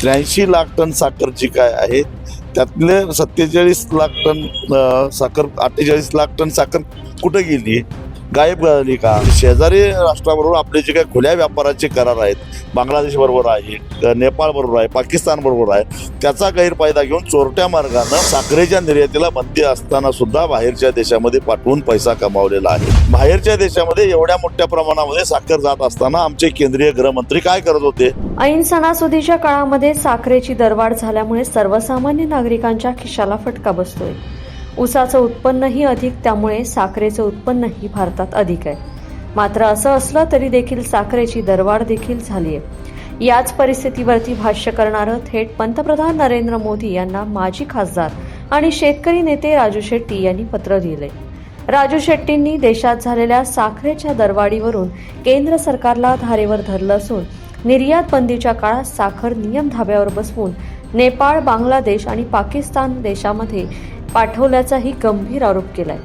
83 lakh ton साखर जी काय आहे त्यातले 47 लाख टन साखर, 48 लाख टन साखर कुठे गेली, गायब झाली का? शेजारी राष्ट्राबरोबर आपले जे काही खुल्या व्यापाराचे करार आहेत, बांगलादेश बरोबर आहे, नेपाळ बरोबर आहे, पाकिस्तान बरोबर आहे, त्याचा गैरफायदा घेऊन चोरट्या मार्गानं साखरेच्या निर्यातीला बंदी असताना सुद्धा बाहेरच्या देशामध्ये पाठवून पैसा कमावलेला आहे. बाहेरच्या देशामध्ये एवढ्या मोठ्या प्रमाणामध्ये साखर जात असताना आमचे केंद्रीय गृहमंत्री काय करत होते? ऐन सणासुदीच्या काळामध्ये साखरेची दरवाढ झाल्यामुळे सर्वसामान्य नागरिकांच्या खिशाला फटका बसतोय. ऊसाचं उत्पन्नही अधिक, त्यामुळे साखरेचं उत्पन्नही भारतात अधिक आहे. मात्र असं असलं तरी देखील साखरेची दरवाढ देखील झाली आहे. याच परिस्थितीवरती भाष्य करणारं थेट पंतप्रधान नरेंद्र मोदी यांना माजी खासदार आणि शेतकरी नेते राजू शेट्टी यांनी पत्र लिहिलंय. राजू शेट्टींनी देशात झालेल्या साखरेच्या दरवाढीवरून केंद्र सरकारला धारेवर धरलं असून निर्यात बंदीच्या काळात साखर नियम धाब्यावर बसवून नेपाळ, बांगलादेश आणि पाकिस्तान देशामध्ये पाठवल्याचाही गंभीर आरोप केलाय.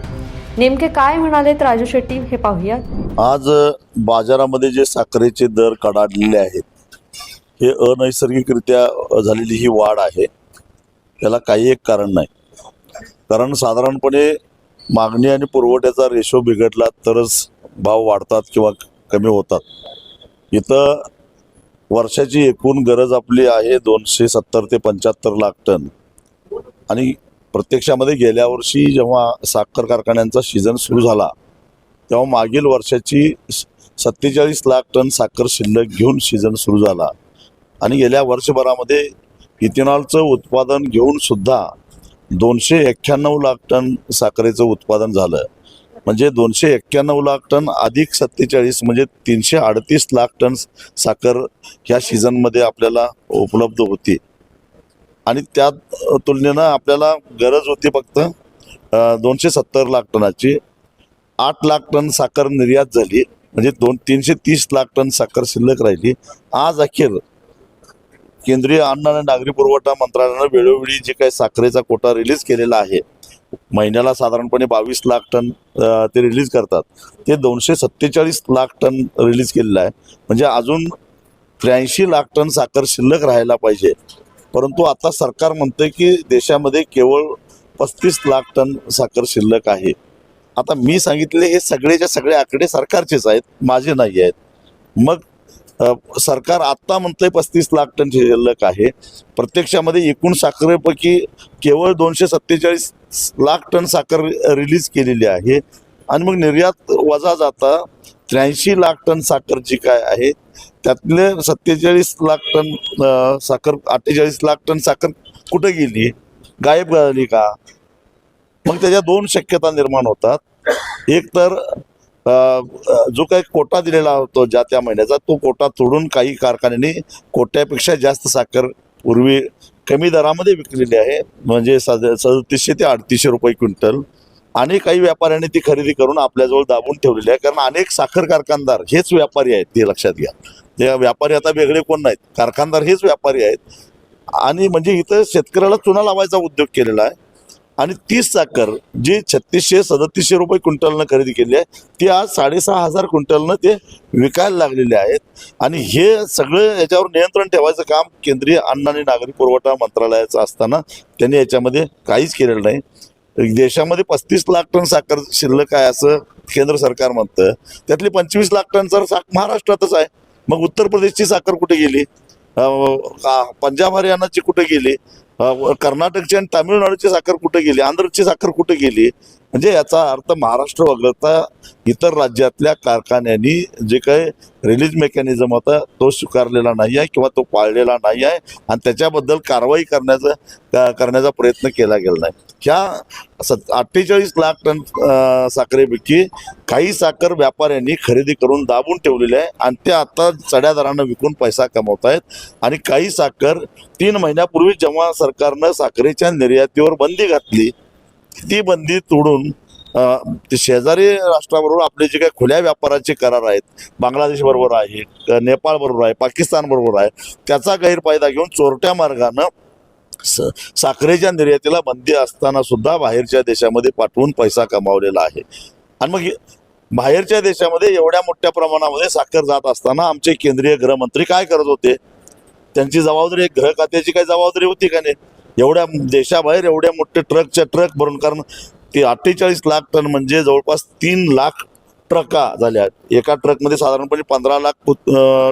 नेमके काय म्हणालेत राजू शेट्टी हे पाहूयात. आज बाजारामध्ये जे साखरेचे दर कडाडलेले आहेत, हे अनैसर्गिकरित्या झालेली ही वाढ आहे. त्याला काही एक कारण नाही. कारण साधारणपणे मागणी आणि पुरवठ्याचा रेशो बिघडला तरच भाव वाढतात किंवा कमी होतात. इथं वर्षाची एकूण गरज आपली आहे 270 ते 75 लाख टन, आणि प्रत्यक्षामध्ये गेल्या वर्षी जेव्हा साखर कारखान्यांचा सीझन सुरू झाला तेव्हा मागील वर्षाची 47 लाख टन साखर शिल्लक घेऊन सीझन सुरू झाला, आणि गेल्या वर्षभरामध्ये इथेनॉलचं उत्पादन घेऊन सुद्धा 291 लाख टन साखरेचं उत्पादन झालं. म्हणजे 291 लाख टन अधिक 47 म्हणजे 338 लाख टन साखर ह्या सीझनमध्ये आपल्याला उपलब्ध होती. आणि त्या तुलनेनं आपल्याला गरज होती फक्त 270 लाख टनाची. 8 लाख टन साखर निर्यात झाली, म्हणजे 330 लाख टन साखर शिल्लक राहिली. आज अखेर केंद्रीय अन्न आणि नागरी पुरवठा मंत्रालयानं वेळोवेळी जे काही साखरेचा कोटा रिलीज केलेला आहे, महिन्याला साधारणपणे 22 लाख टन ते रिलीज करतात, ते 247 लाख टन रिलीज केलेलं आहे. म्हणजे अजून 83 लाख टन साखर शिल्लक राहायला पाहिजे. परंतु आता सरकार म्हणते की देशामध्ये केवळ 35 लाख टन साखर शिल्लक आहे. आता मी सांगितले हे सगळेच्या सगळे आकडे सरकारचेच आहेत, माझे नाही आहेत. मग सरकार आत्ता म्हणतंय 35 लाख टन शिल्लक आहे. प्रत्यक्षामध्ये एकूण साखरेपैकी केवळ 247 लाख टन साखर रिलीज केलेली आहे, आणि मग निर्यात वजा जाता 83 लाख टन साखर जी काय आहे त्यातले 47 लाख टन साखर, 48 लाख टन साखर कुठे गेली, गायब झाली का? मग त्याच्या दोन शक्यता निर्माण होतात. एक तर जो काही कोटा दिलेला होता ज्या त्या महिन्याचा, तो कोटा तोडून काही कारखान्यांनी कोट्यापेक्षा जास्त साखर पूर्वी कमी दरामध्ये विकलेली आहे, म्हणजे 3700 ते 3800 रुपये क्विंटल, आणि काही व्यापाऱ्यांनी ती खरेदी करून आपल्याजवळ दाबून ठेवलेली आहे. कारण अनेक साखर कारखानदार हेच व्यापारी आहेत, ते लक्षात घ्या. ते व्यापारी आता वेगळे कोण नाहीत, कारखानदार हेच व्यापारी आहेत. आणि म्हणजे इथं शेतकऱ्याला चुना लावायचा उद्योग केलेला आहे. आणि तीच साखर जी 3600-3700 रुपये क्विंटलनं खरेदी केली आहे, ती आज 6500 क्विंटलनं ते विकायला लागलेले आहेत. आणि हे सगळं याच्यावर नियंत्रण ठेवायचं काम केंद्रीय अन्न आणि नागरी पुरवठा मंत्रालयाचं असताना त्यांनी याच्यामध्ये काहीच केलेलं नाही. देशामध्ये 35 लाख टन साखर शिल्लक आहे असं केंद्र सरकार म्हणतं, त्यातली 25 लाख टन तर महाराष्ट्रातच आहे. मग उत्तर प्रदेशची साखर कुठे गेली, पंजाब हरियाणाची कुठे गेली, कर्नाटकची आणि तामिळनाडूची साखर कुठे गेली, आंध्रची साखर कुठे गेली? म्हणजे याचा अर्थ महाराष्ट्र वगळता इतर राज्यातल्या कारखान्यांनी जे काही रिलीज मेकॅनिझम होता तो स्वीकारलेला नाही आहे किंवा तो पाळलेला नाही आहे, आणि त्याच्याबद्दल कारवाई करण्याचा प्रयत्न केला गेला नाही. ह्या 48 लाख टन साखरेपैकी काही साखर व्यापाऱ्यांनी खरेदी करून दाबून ठेवलेली आहे, आणि ते आता चढ्या दरानं विकून पैसा कमवत आहेत. आणि काही साखर 3 महिन्यापूर्वी जेव्हा सरकारनं साखरेच्या निर्यातीवर बंदी घातली, ती बंदी तोडून ते शेजारी राष्ट्राबरोबर आपले जे काही खुल्या व्यापाराचे करार आहेत, बांगलादेश बरोबर आहे, नेपाळ बरोबर आहे, पाकिस्तान बरोबर आहे, त्याचा गैरफायदा घेऊन चोरट्या मार्गानं साखरेच्या निर्यातीला बंदी असताना सुद्धा बाहेरच्या देशामध्ये पाठवून पैसा कमावलेला आहे. आणि मग बाहेरच्या देशामध्ये एवढ्या मोठ्या प्रमाणामध्ये साखर जात असताना आमचे केंद्रीय गृहमंत्री काय करत होते? त्यांची जबाबदारी एक गृह खात्याची काही जबाबदारी होती का नाही? एवढ्या देशाबाहेर एवढ्या मोठे ट्रक भरून, कारण ते 48 लाख टन म्हणजे जवळपास 3 लाख ट्रका झाल्या. एका ट्रकमध्ये साधारणपणे 15 लाख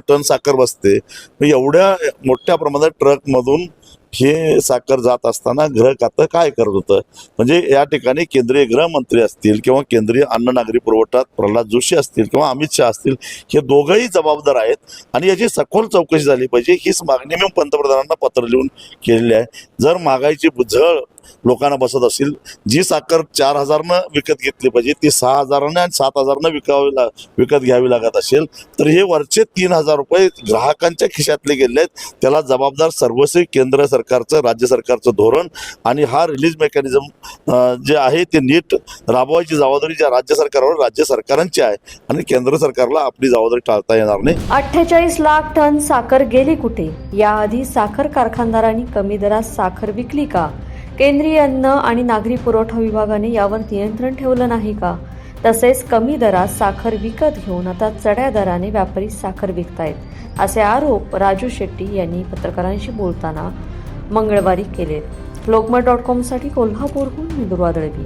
टन साखर बसते. एवढ्या मोठ्या प्रमाणात ट्रकमधून हे साखर जात असताना गृह खातं काय करत होतं? म्हणजे या ठिकाणी केंद्रीय गृहमंत्री असतील किंवा केंद्रीय अन्न नागरी पुरवठा प्रल्हाद जोशी असतील किंवा अमित शहा असतील, हे दोघंही जबाबदार आहेत आणि याची सखोल चौकशी झाली पाहिजे. हीच मागणी मी पंतप्रधानांना पत्र लिहून केलेली आहे. जर महागाईची झळ लोकांना बसत असेल, जी साखर 4,000 विकत घेतली पाहिजे ती 6,000 आणि 7,000 विकत घ्यावी लागत असेल, तर हे वरचे 3,000 रुपये ग्राहकांच्या खिशातले गेले आहेत. त्याला जबाबदार सर्वस्वी केंद्र सरकारचं, राज्य सरकारचं धोरण आणि हा रिलीज मेकॅनिझम जे आहे ते नीट राबवायची जबाबदारी ज्या राज्य सरकारवर राज्य सरकारांची आहे आणि केंद्र सरकारला आपली जबाबदारी टाळता येणार नाही. 48 लाख टन साखर गेली कुठे? याआधी साखर कारखानदारांनी कमी दरात साखर विकली का? केंद्रीय अन्न आणि नागरी पुरवठा विभागाने यावर नियंत्रण ठेवलं नाही का? तसेच कमी दरात साखर विकत घेऊन आता चढ्या दराने व्यापारी साखर विकतायत, असे आरोप राजू शेट्टी यांनी पत्रकारांशी बोलताना मंगळवारी केले. लोकमत.com साठी कोल्हापूरहून मी दुर्वा दळवी.